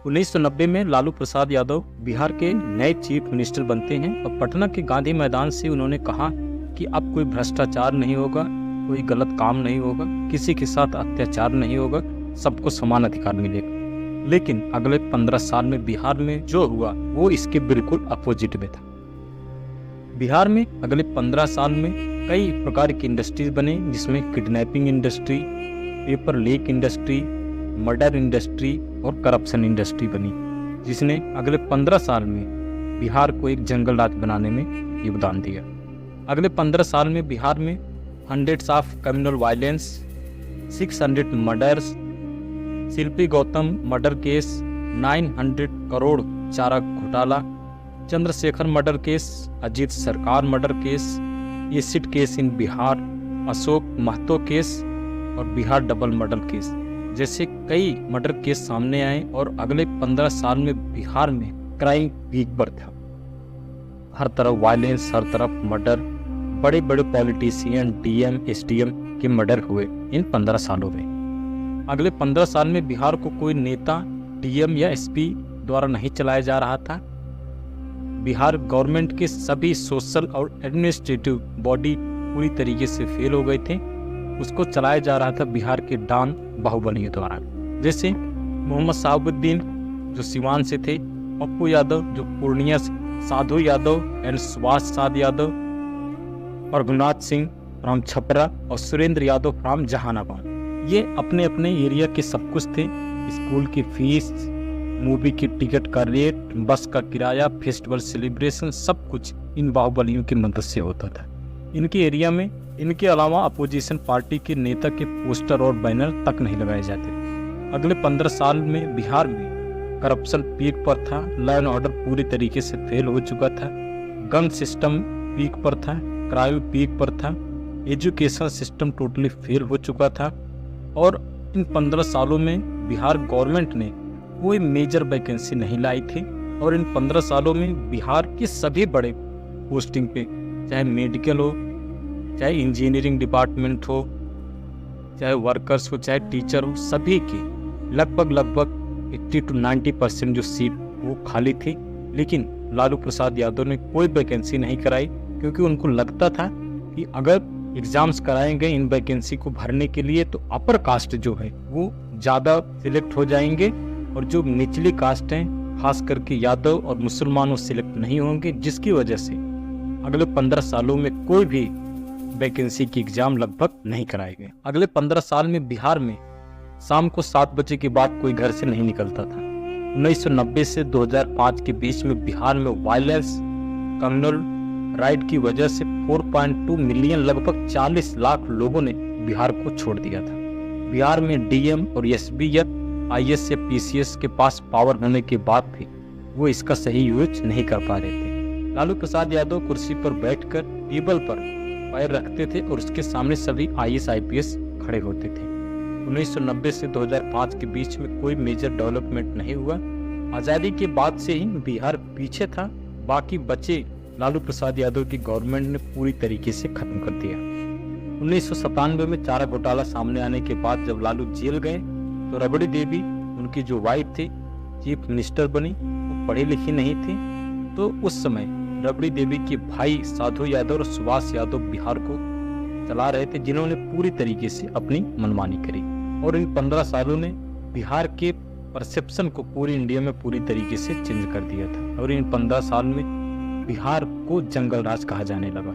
1990 में लालू प्रसाद यादव बिहार के नए चीफ मिनिस्टर बनते हैं और पटना के गांधी मैदान से उन्होंने कहा कि अब कोई भ्रष्टाचार नहीं होगा, कोई गलत काम नहीं होगा, किसी के साथ अत्याचार नहीं होगा, सबको समान अधिकार मिलेगा। लेकिन अगले 15 साल में बिहार में जो हुआ वो इसके बिल्कुल अपोजिट में था। बिहार में अगले 15 साल में कई प्रकार की इंडस्ट्रीज बने, जिसमें kidnapping industry, paper leak industry, murder industry और करप्शन इंडस्ट्री बनी, जिसने अगले 15 साल में बिहार को एक जंगल राज बनाने में योगदान दिया। अगले 15 साल में बिहार में hundreds of communal violence, 600 murders, Shilpi Gautam murder case, 900 crore चारा घोटाला, Chandrashekhar murder case, Ajit Sarkar murder case, acid case in Bihar, Ashok Mahto case और बिहार डबल मर्डर केस जैसे कई मर्डर केस सामने आए और अगले 15 साल में बिहार में क्राइम पीक पर था। हर तरफ वायलेंस, हर तरफ मर्डर, बड़े बड़े पॉलिटिशियन, डीएम, एसडीएम के मर्डर हुए इन 15 सालों में। अगले 15 साल में बिहार को कोई नेता डीएम या एसपी द्वारा नहीं चलाया जा रहा था। बिहार गवर्नमेंट के सभी सोशल और एडमिनिस्ट्रेटिव बॉडी पूरी तरीके से फेल हो गए थे। उसको चलाया जा रहा था बिहार के डॉन बाहुबलियों द्वारा, जैसे मोहम्मद साहबुद्दीन जो सिवान से थे, पप्पू यादव जो पूर्णिया से, साधु यादव एंड सुभाष साद यादव, रघुनाथ सिंह फ्रॉम छपरा और सुरेंद्र यादव फ्रॉम जहानाबाद। ये अपने अपने एरिया के सब कुछ थे। स्कूल की फीस, मूवी की टिकट का रेट, बस का किराया, फेस्टिवल सेलिब्रेशन, सब कुछ इन बाहुबलियों की मदद से होता था। इनके एरिया में इनके अलावा अपोजिशन पार्टी के नेता के पोस्टर और बैनर तक नहीं लगाए जाते। अगले 15 साल में बिहार में करप्शन पीक पर था, लॉ एंड ऑर्डर पूरी तरीके से फेल हो चुका था, गन सिस्टम पीक पर था, क्राइम पीक पर था, एजुकेशन सिस्टम टोटली फेल हो चुका था। और इन 15 सालों में बिहार गवर्नमेंट ने कोई मेजर वैकेंसी नहीं लाई थी। और इन 15 सालों में बिहार के सभी बड़े पोस्टिंग पे, चाहे मेडिकल हो, चाहे इंजीनियरिंग डिपार्टमेंट हो, चाहे वर्कर्स हो, चाहे टीचर हो, सभी की लगभग 80 to 90% जो सीट वो खाली थी। लेकिन लालू प्रसाद यादव ने कोई वैकेंसी नहीं कराई, क्योंकि उनको लगता था कि अगर एग्जाम्स कराएंगे इन वैकेंसी को भरने के लिए तो अपर कास्ट जो है वो ज़्यादा सिलेक्ट हो जाएंगे और जो निचली कास्ट हैं खास करके यादव और मुसलमान सिलेक्ट नहीं होंगे, जिसकी वजह से अगले 15 सालों में कोई भी वैकेंसी की एग्जाम लगभग नहीं कराए गए। अगले 15 साल में बिहार में शाम को 7 बजे के बाद कोई घर से नहीं निकलता था। 1990 से 2005 के बीच में बिहार में वायलेंस, कम्युनल राइट की वजह से 4.2 मिलियन, लगभग 40 लाख लोगों ने बिहार को छोड़ दिया था। बिहार में डीएम और एसपी या आईएएस या पीसीएस के पास पावर होने के बाद भी वो इसका सही यूज नहीं कर पा रहे थे। लालू प्रसाद यादव कुर्सी पर बैठकर टेबल पर पैर रखते थे और उसके सामने सभी आईएएस आईपीएस खड़े होते थे। 1990 से 2005 के बीच में कोई मेजर डेवलपमेंट नहीं हुआ। आज़ादी के बाद से ही बिहार पीछे था। बाकी बचे लालू प्रसाद यादव की गवर्नमेंट ने पूरी तरीके से खत्म कर दिया। 1997 में चारा घोटाला सामने आने के बाद जब लालू जेल गए तो रबड़ी देवी, उनकी जो वाइफ थी, चीफ मिनिस्टर बनी। वो पढ़ी लिखी नहीं थी, तो उस समय रबड़ी देवी के भाई साधु यादव और सुभाष यादव बिहार को चला रहे थे, जिन्होंने पूरी तरीके से अपनी मनमानी करी। और इन 15 सालों ने बिहार के परसेप्शन को पूरी इंडिया में पूरी तरीके से चेंज कर दिया था। और इन 15 साल में बिहार को जंगल राज कहा जाने लगा।